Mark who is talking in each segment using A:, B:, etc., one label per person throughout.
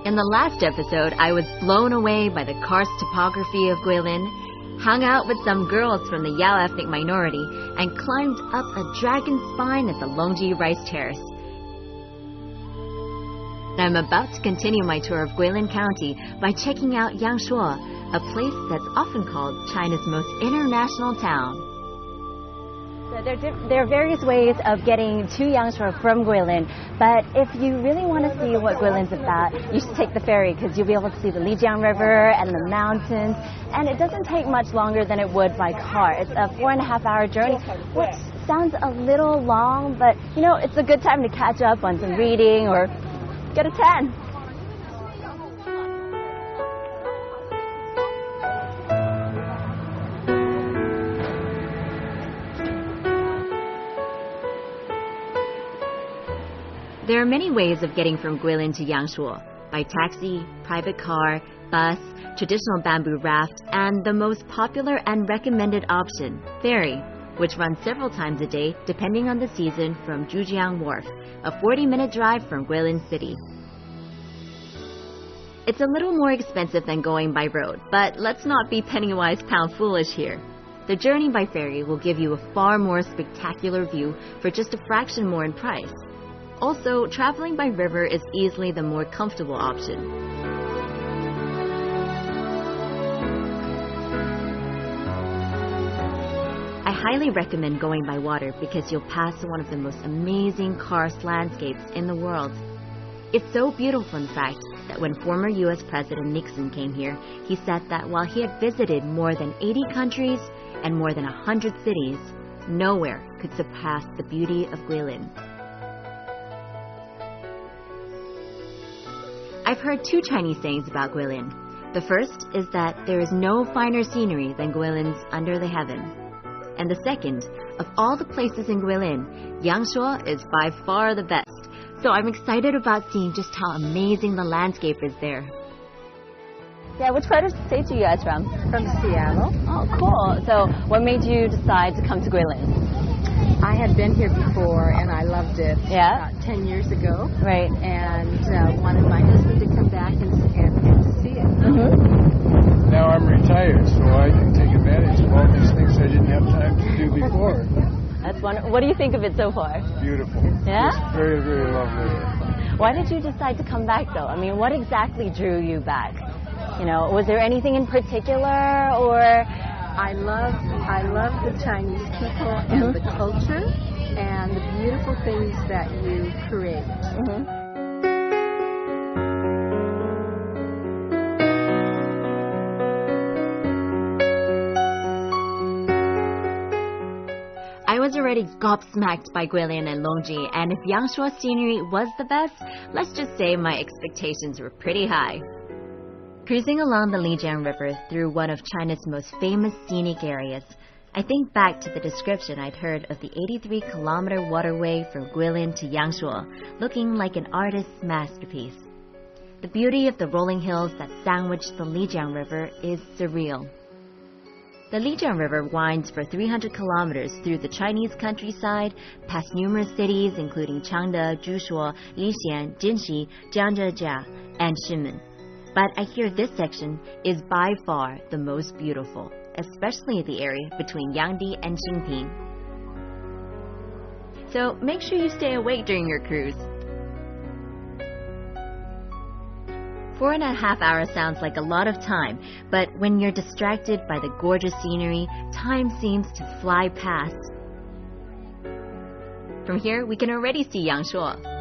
A: In the last episode, I was blown away by the karst topography of Guilin, hung out with some girls from the Yao ethnic minority, and climbed up a dragon spine at the Longji Rice Terrace. I'm about to continue my tour of Guilin County by checking out Yangshuo, a place that's often called China's most international town. So there are various ways of getting to Yangshuo from Guilin, but if you really want to see what Guilin's about, you should take the ferry because you'll be able to see the Lijiang River and the mountains, and it doesn't take much longer than it would by car. It's a 4.5-hour journey, which sounds a little long, but you know, it's a good time to catch up on some reading or get a tan. There are many ways of getting from Guilin to Yangshuo, by taxi, private car, bus, traditional bamboo raft, and the most popular and recommended option, ferry, which runs several times a day depending on the season from Zhujiang Wharf, a 40-minute drive from Guilin City. It's a little more expensive than going by road, but let's not be penny-wise pound-foolish here. The journey by ferry will give you a far more spectacular view for just a fraction more in price. Also, traveling by river is easily the more comfortable option. I highly recommend going by water because you'll pass one of the most amazing karst landscapes in the world. It's so beautiful, in fact, that when former U.S. President Nixon came here, he said that while he had visited more than 80 countries and more than 100 cities, nowhere could surpass the beauty of Guilin. I've heard two Chinese sayings about Guilin. The first is that there is no finer scenery than Guilin's Under the Heaven. And the second, of all the places in Guilin, Yangshuo is by far the best. So I'm excited about seeing just how amazing the landscape is there. Yeah, which part of the state are you guys from?
B: From Seattle.
A: Oh, cool. So what made you decide to come to Guilin?
B: I had been here before and I loved it about 10 years ago.
A: Right.
B: And wanted my husband to come back and to see it.
A: Mm-hmm.
C: Now I'm retired, so I can take advantage of all these things I didn't have time to do before.
A: That's wonderful. What do you think of it so far?
C: Beautiful.
A: Yeah?
C: It's very, very lovely.
A: Why did you decide to come back, though? I mean, what exactly drew you back? You know, was there anything in particular, or...
B: I love the Chinese people and the culture and the beautiful things that you create.
A: I was already gobsmacked by Guilin and Longji, and if Yangshuo scenery was the best, let's just say my expectations were pretty high. Cruising along the Lijiang River through one of China's most famous scenic areas, I think back to the description I'd heard of the 83-kilometer waterway from Guilin to Yangshuo, looking like an artist's masterpiece. The beauty of the rolling hills that sandwich the Lijiang River is surreal. The Lijiang River winds for 300 kilometers through the Chinese countryside, past numerous cities including Changde, Zhuzuo, Yixian, Jinxi, Jiangzhejia, and Ximen. But I hear this section is by far the most beautiful, especially the area between Yangdi and Xingping. So make sure you stay awake during your cruise. 4.5 hours sounds like a lot of time, but when you're distracted by the gorgeous scenery, time seems to fly past. From here, we can already see Yangshuo.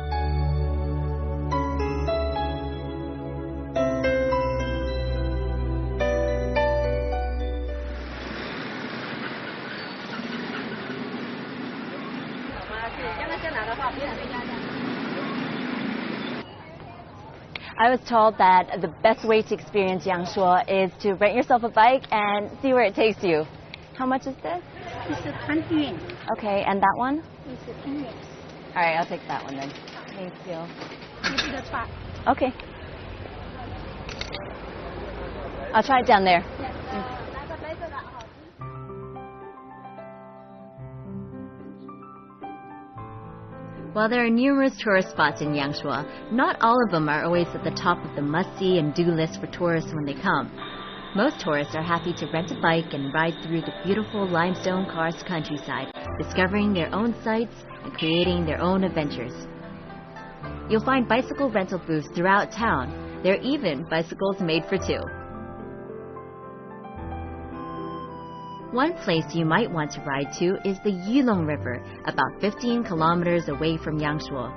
A: I was told that the best way to experience Yangshuo is to rent yourself a bike and see where it takes you. How much is this?
D: It's 20 yuan.
A: Okay, and that one?
D: It's 10 yuan.
A: All right, I'll take that one then. Thank you. Okay. I'll try it down there. While there are numerous tourist spots in Yangshuo, not all of them are always at the top of the must-see and do list for tourists when they come. Most tourists are happy to rent a bike and ride through the beautiful limestone karst countryside, discovering their own sights and creating their own adventures. You'll find bicycle rental booths throughout town. There are even bicycles made for two. One place you might want to ride to is the Yulong River, about 15 kilometers away from Yangshuo.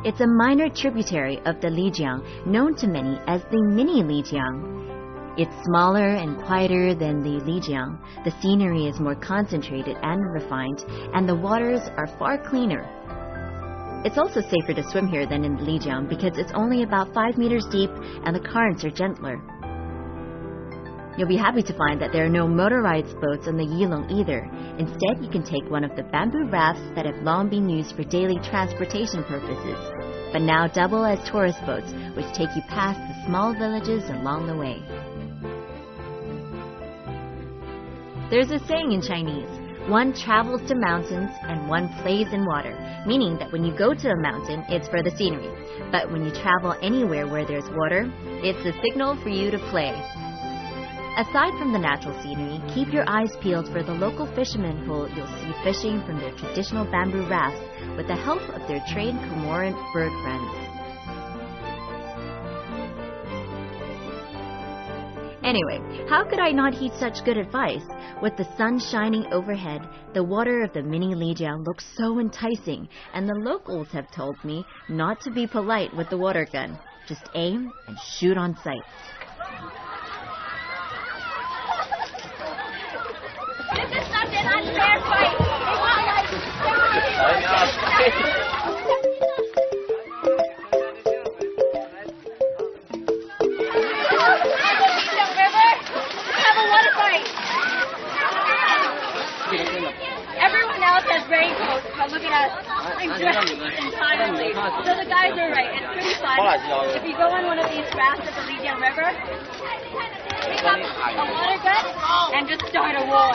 A: It's a minor tributary of the Lijiang, known to many as the mini Lijiang. It's smaller and quieter than the Lijiang, the scenery is more concentrated and refined, and the waters are far cleaner. It's also safer to swim here than in the Lijiang because it's only about 5 meters deep and the currents are gentler. You'll be happy to find that there are no motorized boats on the Yilong either. Instead, you can take one of the bamboo rafts that have long been used for daily transportation purposes, but now double as tourist boats, which take you past the small villages along the way. There's a saying in Chinese, one travels to mountains and one plays in water, meaning that when you go to a mountain, it's for the scenery. But when you travel anywhere where there's water, it's a signal for you to play. Aside from the natural scenery, keep your eyes peeled for the local fishermen who you'll see fishing from their traditional bamboo rafts with the help of their trained cormorant bird friends. Anyway, how could I not heed such good advice? With the sun shining overhead, the water of the mini Lijiang looks so enticing, and the locals have told me not to be polite with the water gun. Just aim and shoot on sight.
D: This is not an unfair fight. Everyone else has raincoats, but look at us. I'm dressed entirely. So the guys are right. It's pretty fun. If you go on one of these rafts at the Lijiang River, pick up a water gun and just start a war.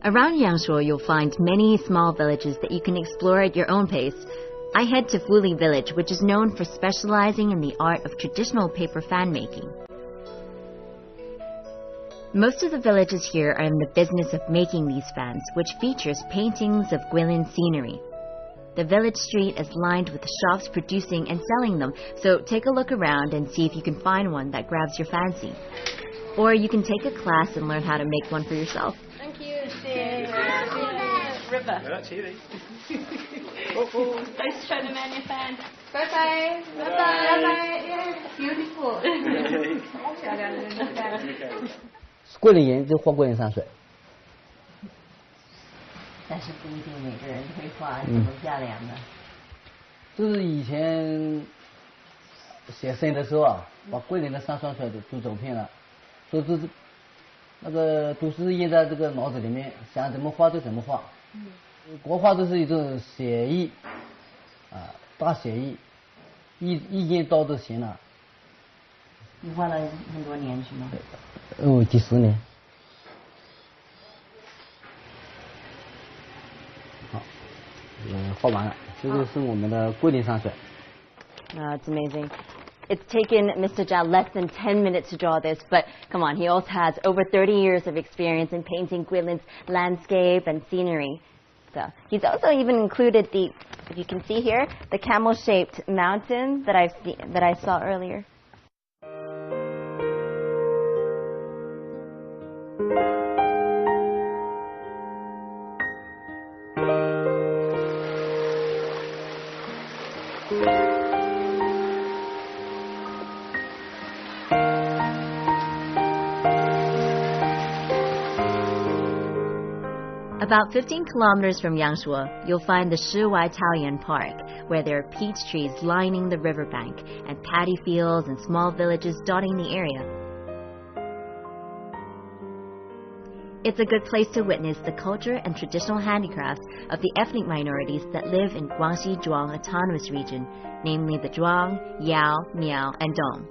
A: Around Yangshuo, you'll find many small villages that you can explore at your own pace. I head to Fuli Village, which is known for specializing in the art of traditional paper fan making. Most of the villages here are in the business of making these fans, which features paintings of Guilin scenery. The village street is lined with shops producing and selling them, so take a look around and see if you can find one that grabs your fancy. Or you can take a class and learn how to make one for yourself.
B: River. Nice show the man your fan. Bye bye. Bye bye. Bye bye. Yeah, beautiful.
E: 桂林岩就画桂林山水。
A: 但是不一定每个人会画这么漂亮的。
E: 就是以前写生的时候啊，把桂林的山水都走遍了，所以就是那个都是印在这个脑子里面，想怎么画就怎么画。国画都是一种写意，大写意，一件刀就行了。
A: 你画了很多年是吗？
E: 几十年。好，画完了，这就是我们的桂林山水。
A: It's amazing. It's taken Mr. Zhao less than 10 minutes to draw this, but come on, he also has over 30 years of experience in painting Guilin's landscape and scenery. So he's also even included the, if you can see here, the camel-shaped mountain that I saw earlier. About 15 kilometers from Yangshuo, you'll find the Shiwai Taoyuan Park, where there are peach trees lining the riverbank and paddy fields and small villages dotting the area. It's a good place to witness the culture and traditional handicrafts of the ethnic minorities that live in Guangxi Zhuang Autonomous Region, namely the Zhuang, Yao, Miao, and Dong.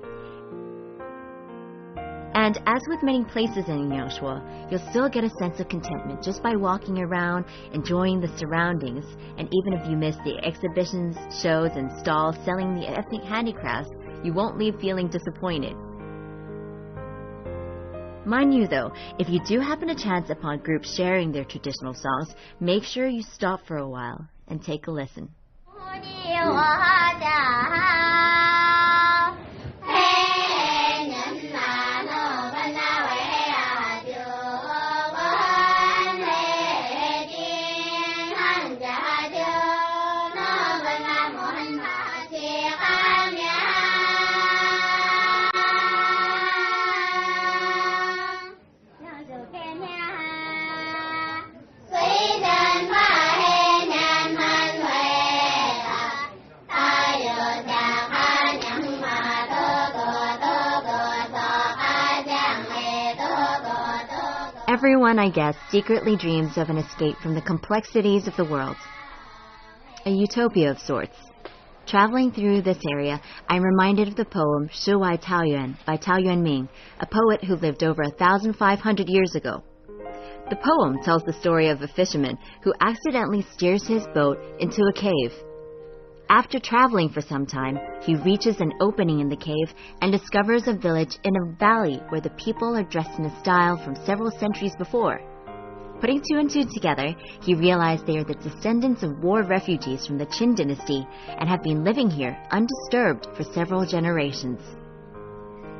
A: And as with many places in Yangshuo, you'll still get a sense of contentment just by walking around, enjoying the surroundings, and even if you miss the exhibitions, shows, and stalls selling the ethnic handicrafts, you won't leave feeling disappointed. Mind you though, if you do happen to chance upon groups sharing their traditional songs, make sure you stop for a while and take a listen. Everyone, I guess, secretly dreams of an escape from the complexities of the world. A utopia of sorts. Traveling through this area, I'm reminded of the poem Shiwai Taoyuan by Tao Yuanming, a poet who lived over 1,500 years ago. The poem tells the story of a fisherman who accidentally steers his boat into a cave. After traveling for some time, he reaches an opening in the cave and discovers a village in a valley where the people are dressed in a style from several centuries before. Putting two and two together, he realized they are the descendants of war refugees from the Qin dynasty and have been living here undisturbed for several generations.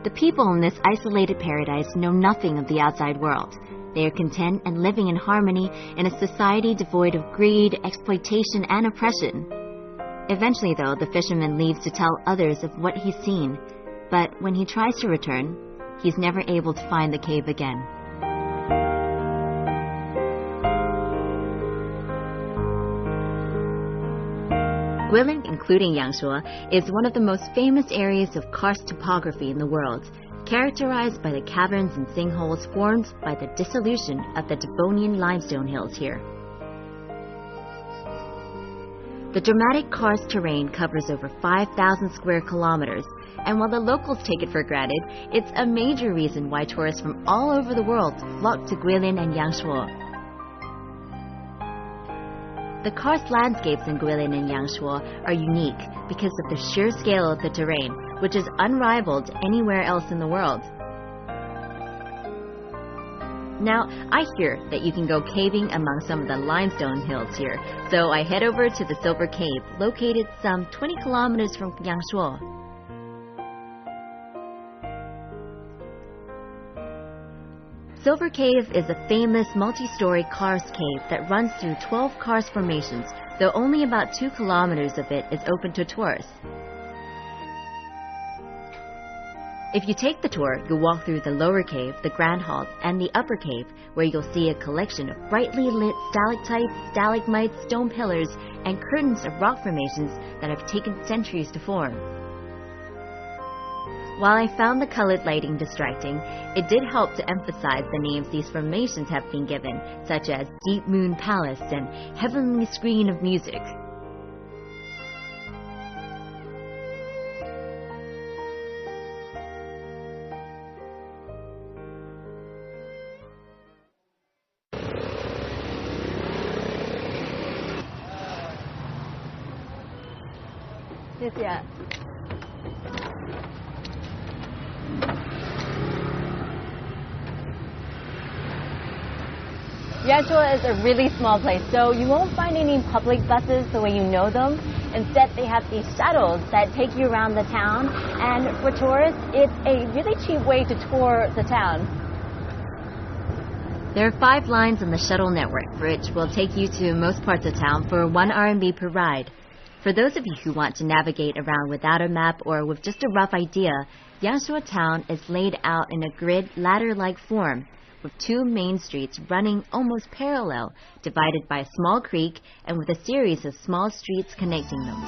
A: The people in this isolated paradise know nothing of the outside world. They are content and living in harmony in a society devoid of greed, exploitation, and oppression. Eventually, though, the fisherman leaves to tell others of what he's seen, but when he tries to return, he's never able to find the cave again. Guilin, including Yangshuo, is one of the most famous areas of karst topography in the world, characterized by the caverns and sinkholes formed by the dissolution of the Devonian limestone hills here. The dramatic karst terrain covers over 5,000 square kilometers, and while the locals take it for granted, it's a major reason why tourists from all over the world flock to Guilin and Yangshuo. The karst landscapes in Guilin and Yangshuo are unique because of the sheer scale of the terrain, which is unrivaled anywhere else in the world. Now, I hear that you can go caving among some of the limestone hills here, so I head over to the Silver Cave, located some 20 kilometers from Yangshuo. Silver Cave is a famous multi-story karst cave that runs through 12 karst formations, though only about 2 kilometers of it is open to tourists. If you take the tour, you'll walk through the lower cave, the grand hall, and the upper cave, where you'll see a collection of brightly lit stalactites, stalagmites, stone pillars, and curtains of rock formations that have taken centuries to form. While I found the colored lighting distracting, it did help to emphasize the names these formations have been given, such as Deep Moon Palace and Heavenly Screen of Music. Yangshuo is a really small place, so you won't find any public buses the way you know them. Instead, they have these shuttles that take you around the town, and for tourists, it's a really cheap way to tour the town. There are 5 lines on the shuttle network, which will take you to most parts of town for 1 RMB per ride. For those of you who want to navigate around without a map or with just a rough idea, Yangshuo town is laid out in a grid ladder-like form, with two main streets running almost parallel, divided by a small creek and with a series of small streets connecting them.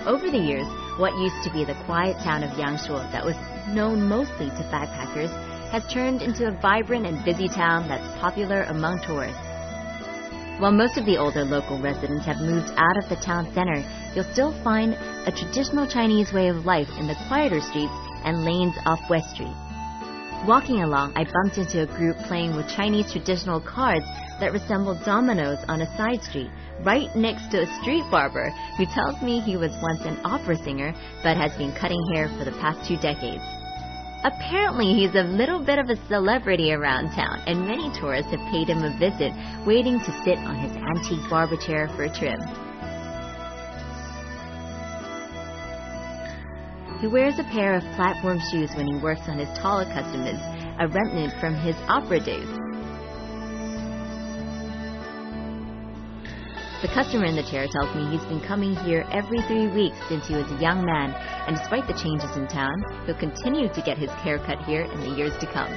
A: Over the years, what used to be the quiet town of Yangshuo that was known mostly to backpackers has turned into a vibrant and busy town that's popular among tourists. While most of the older local residents have moved out of the town center, you'll still find a traditional Chinese way of life in the quieter streets and lanes off West Street. Walking along, I bumped into a group playing with Chinese traditional cards that resembled dominoes on a side street, right next to a street barber who tells me he was once an opera singer but has been cutting hair for the past 2 decades. Apparently, he's a little bit of a celebrity around town, and many tourists have paid him a visit, waiting to sit on his antique barber chair for a trim. He wears a pair of platform shoes when he works on his taller customers, a remnant from his opera days. The customer in the chair tells me he's been coming here every 3 weeks since he was a young man, and despite the changes in town, he'll continue to get his hair cut here in the years to come.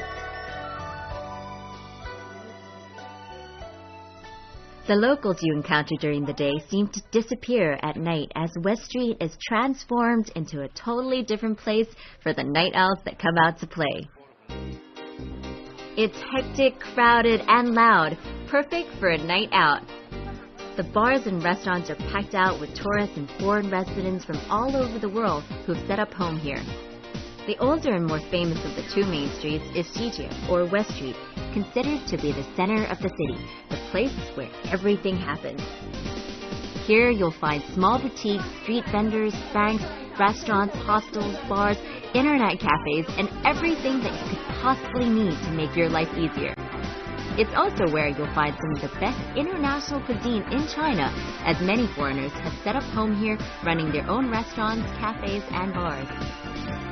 A: The locals you encounter during the day seem to disappear at night as West Street is transformed into a totally different place for the night owls that come out to play. It's hectic, crowded, and loud, perfect for a night out. The bars and restaurants are packed out with tourists and foreign residents from all over the world who've set up home here. The older and more famous of the two main streets is Xijie, or West Street, considered to be the center of the city, the place where everything happens. Here you'll find small boutiques, street vendors, banks, restaurants, hostels, bars, internet cafes, and everything that you could possibly need to make your life easier. It's also where you'll find some of the best international cuisine in China, as many foreigners have set up home here, running their own restaurants, cafes, and bars.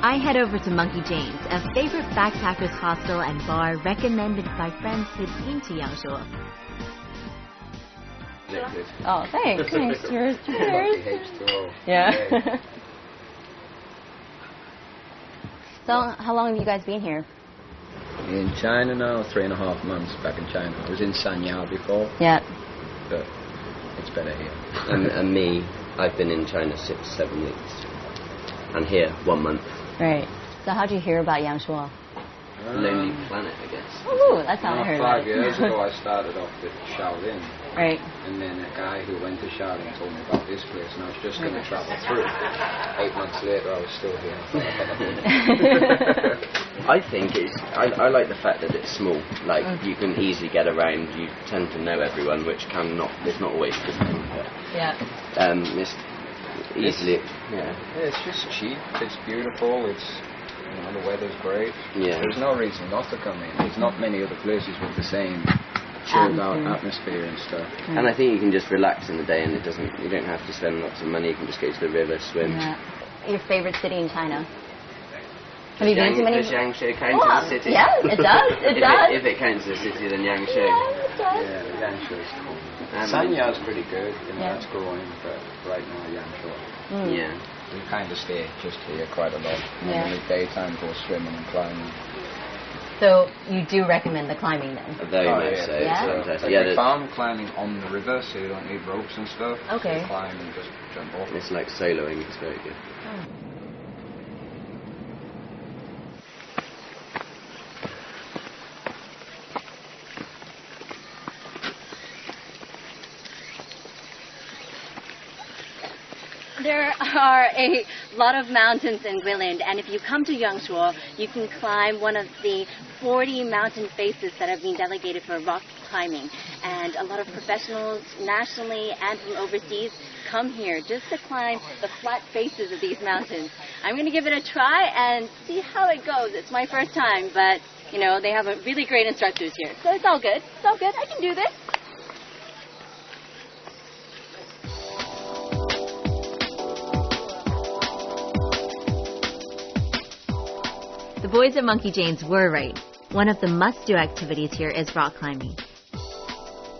A: I head over to Monkey Jane's, a favorite backpackers hostel and bar recommended by friends who've been to Yangshuo.
F: Oh, thanks. Nice. Cheers. Cheers. Yeah. So, how long have you guys been here?
G: In China now, 3.5 months back in China. I was in Sanya before.
F: Yeah.
G: But it's better here.
H: And me, I've been in China 6-7 weeks. And here, 1 month.
F: Right. So how did you hear about Yangshuo?
H: Lonely Planet, I guess.
F: Ooh, that's how I heard about
G: 5 years ago, I started off with Shaolin.
F: Right.
G: And then a guy who went to Shaolin told me about this place, and I was just going to travel through. 8 months later, I was still here.
H: I think I like the fact that it's small. Like, you can easily get around. You tend to know everyone, which is not always a good thing. But,
F: yeah.
H: It's easily,
G: It's just cheap. It's beautiful. It's, the weather's great.
H: Yeah.
G: There's no reason not to come in. There's not many other places with the same chilled out atmosphere and stuff.
H: And I think you can just relax in the day, and you don't have to spend lots of money. You can just go to the river, swim.
F: Yeah. Your favorite city in China? Have you been to many?
H: Does Yangshuo count as a city?
F: Yeah, it does. It does.
H: If it counts as a city, then Yangshuo.
F: Yeah, it does.
G: Yeah, Yangshuo is cool. Sanya's pretty good. That's growing, but right now Yangshuo.
H: Yeah.
G: We kind of stay just here quite a lot.
F: Yeah.
G: And in the daytime, go swimming and climbing.
F: So you do recommend the climbing then?
H: Very much so.
F: Yeah?
H: It's fantastic.
G: Like we found climbing on the river, so you don't need ropes and stuff.
F: Okay.
G: So you climb and just jump off.
H: It's like soloing. It's very good.
D: There are a lot of mountains in Guilin, and if you come to Yangshuo, you can climb one of the 40 mountain faces that have been delegated for rock climbing. And a lot of professionals nationally and from overseas come here just to climb the flat faces of these mountains. I'm going to give it a try and see how it goes. It's my first time, but, they have really great instructors here. So it's all good. It's all good. I can do this.
A: The boys at Monkey Jane's were right. One of the must-do activities here is rock climbing.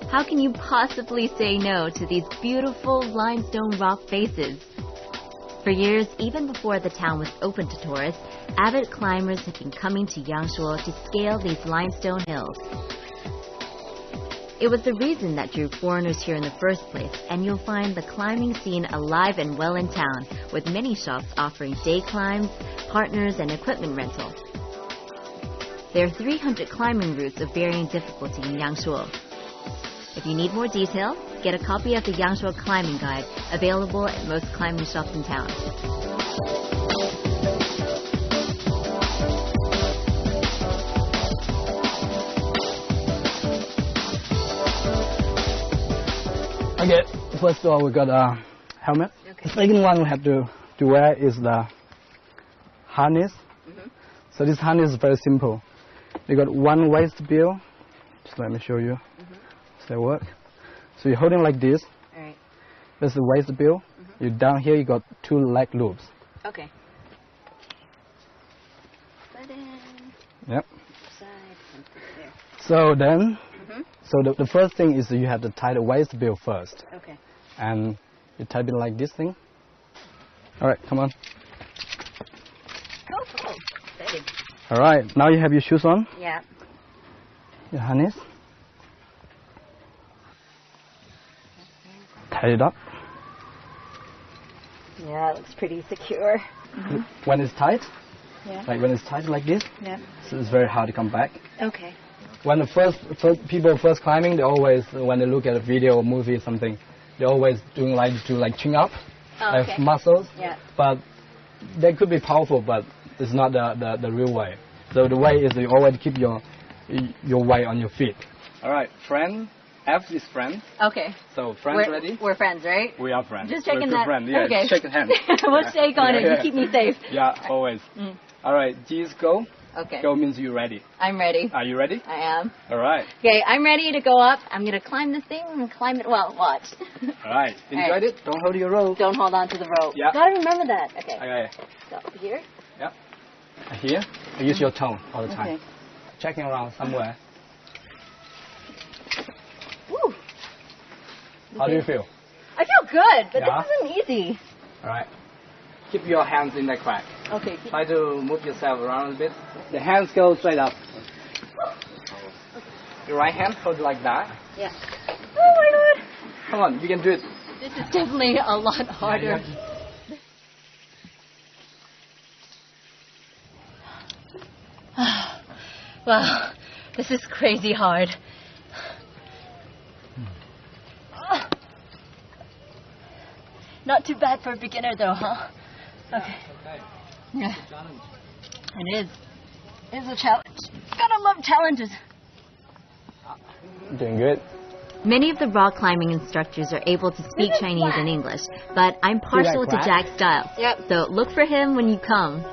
A: How can you possibly say no to these beautiful limestone rock faces? For years, even before the town was open to tourists, avid climbers have been coming to Yangshuo to scale these limestone hills. It was the reason that drew foreigners here in the first place, and you'll find the climbing scene alive and well in town, with many shops offering day climbs, partners, and equipment rental. There are 300 climbing routes of varying difficulty in Yangshuo. If you need more detail, get a copy of the Yangshuo Climbing Guide, available at most climbing shops in town.
I: Okay, first of all, we got a helmet. Okay. The second one we have to wear is the harness. So this harness is very simple. You got one waist bill. Just let me show you. Does that work? So you're holding like this.
A: All right.
I: That's the waist bill. You down here, you got 2 leg loops.
A: Okay.
I: Yep. So then, so the first thing is you have to tie the waist bill first.
A: Okay.
I: And you tie it like this thing. All right, come on.
A: Cool. Excited.
I: All right, now you have your shoes on.
A: Yeah.
I: Your harness. Tie it up.
A: Yeah, it looks pretty secure.
I: When it's tight,
A: Yeah.
I: like when it's tight like this,
A: Yeah.
I: so it's very hard to come back.
A: Okay.
I: When the first people first climbing, they always, when they look at a video or movie or something, they always doing like chin up,
A: Okay.
I: muscles.
A: Yeah.
I: But they could be powerful, but it's not the real way. So the way is you always keep your weight on your feet. All right, friend. F is friend.
A: Okay.
I: So friends ready?
A: We're friends, right?
I: We are friends.
A: Just checking
I: We're
A: that.
I: Friend. Yeah,
A: okay.
I: shake hands.
A: We'll shake on it.
I: Yeah.
A: You keep me safe.
I: Yeah, always. All right, G is go.
A: Okay.
I: Go means you're ready.
A: I'm ready.
I: Are you ready?
A: I am.
I: All right.
A: Okay, I'm ready to go up. I'm gonna climb this thing and climb it well. Watch.
I: All right. Enjoyed
A: right.
I: it? Don't hold your rope.
A: Don't hold on to the rope.
I: Yeah.
A: Gotta remember that. Okay.
I: Okay.
A: So here.
I: Yep. Here, use your tongue all the time.
A: Okay.
I: Checking around somewhere.
A: Woo.
I: How do you feel?
A: I feel good, but
I: Yeah?
A: this isn't easy.
I: All right. Keep your hands in the crack.
A: Okay.
I: Try to move yourself around a bit. The hands go straight up. Your right hand hold like that.
A: Yeah. Oh my god.
I: Come on, you can do it.
A: This is definitely a lot harder. Wow, this is crazy hard. Not too bad for a beginner though, huh? Okay. Yeah. It is. It is a challenge. Gotta love challenges.
I: Doing good.
A: Many of the rock climbing instructors are able to speak Chinese and English, but I'm partial to Jack's style. Yep. So look for him when you come.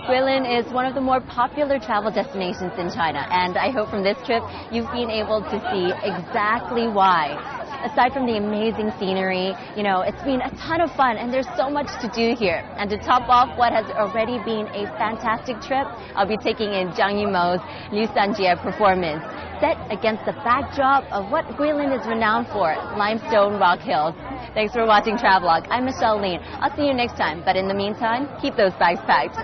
A: Guilin is one of the more popular travel destinations in China, and I hope from this trip you've been able to see exactly why. Aside from the amazing scenery, you know, it's been a ton of fun and there's so much to do here. And to top off what has already been a fantastic trip, I'll be taking in Zhang Yimou's Liu Sanjie performance, set against the backdrop of what Guilin is renowned for, limestone rock hills. Thanks for watching Travelogue. I'm Michelle Lin. I'll see you next time, but in the meantime, keep those bags packed.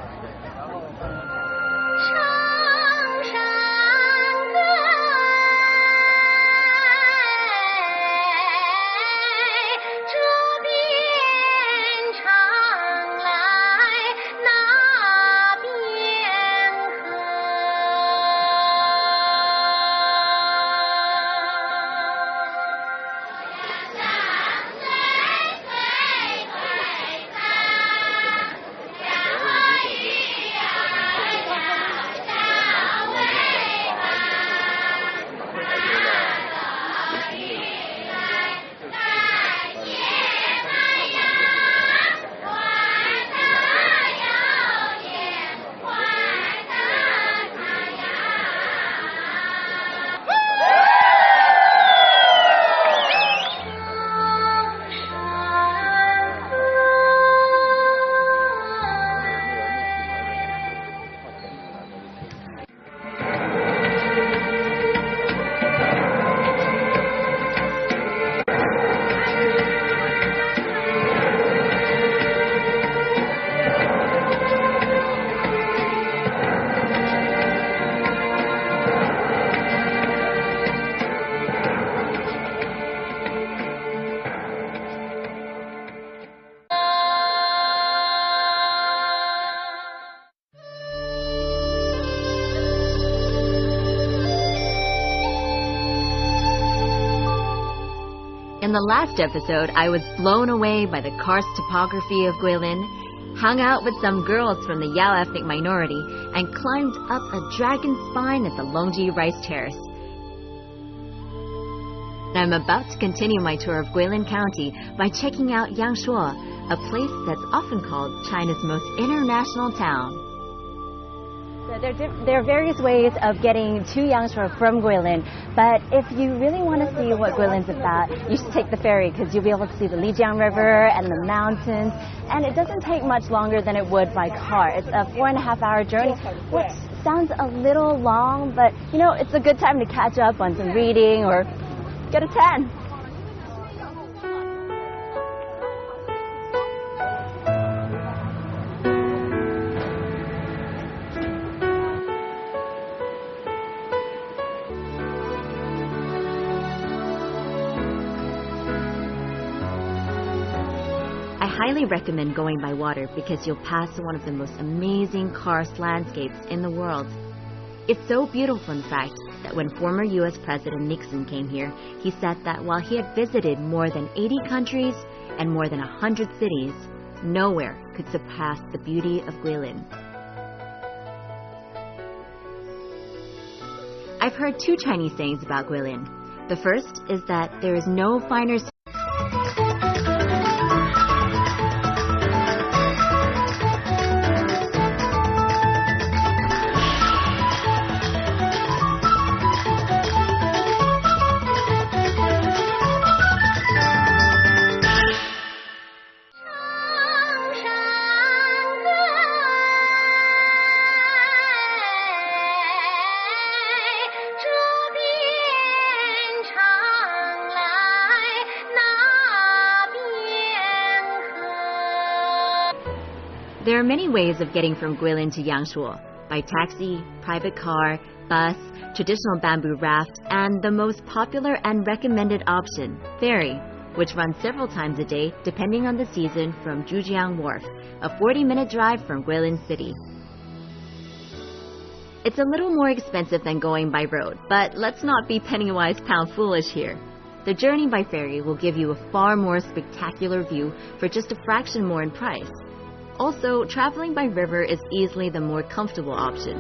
A: In the last episode, I was blown away by the karst topography of Guilin, hung out with some girls from the Yao ethnic minority, and climbed up a dragon spine at the Longji Rice Terrace. I'm about to continue my tour of Guilin County by checking out Yangshuo, a place that's often called China's most international town.
F: So there are various ways of getting to Yangshuo from Guilin, but if you really want to see what Guilin's about, you should take the ferry because you'll be able to see the Lijiang River and the mountains, and it doesn't take much longer than it would by car. It's a 4.5-hour journey, which sounds a little long, but you know, it's a good time to catch up on some reading or get a tan.
A: I highly recommend going by water because you'll pass one of the most amazing karst landscapes in the world. It's so beautiful, in fact, that when former U.S. President Nixon came here, he said that while he had visited more than 80 countries and more than 100 cities, nowhere could surpass the beauty of Guilin. I've heard two Chinese sayings about Guilin. The first is that there is no finer There are many ways of getting from Guilin to Yangshuo, by taxi, private car, bus, traditional bamboo raft, and the most popular and recommended option, ferry, which runs several times a day depending on the season from Zhujiang Wharf, a 40-minute drive from Guilin City. It's a little more expensive than going by road, but let's not be penny-wise pound-foolish here. The journey by ferry will give you a far more spectacular view for just a fraction more in price. Also, traveling by river is easily the more comfortable option.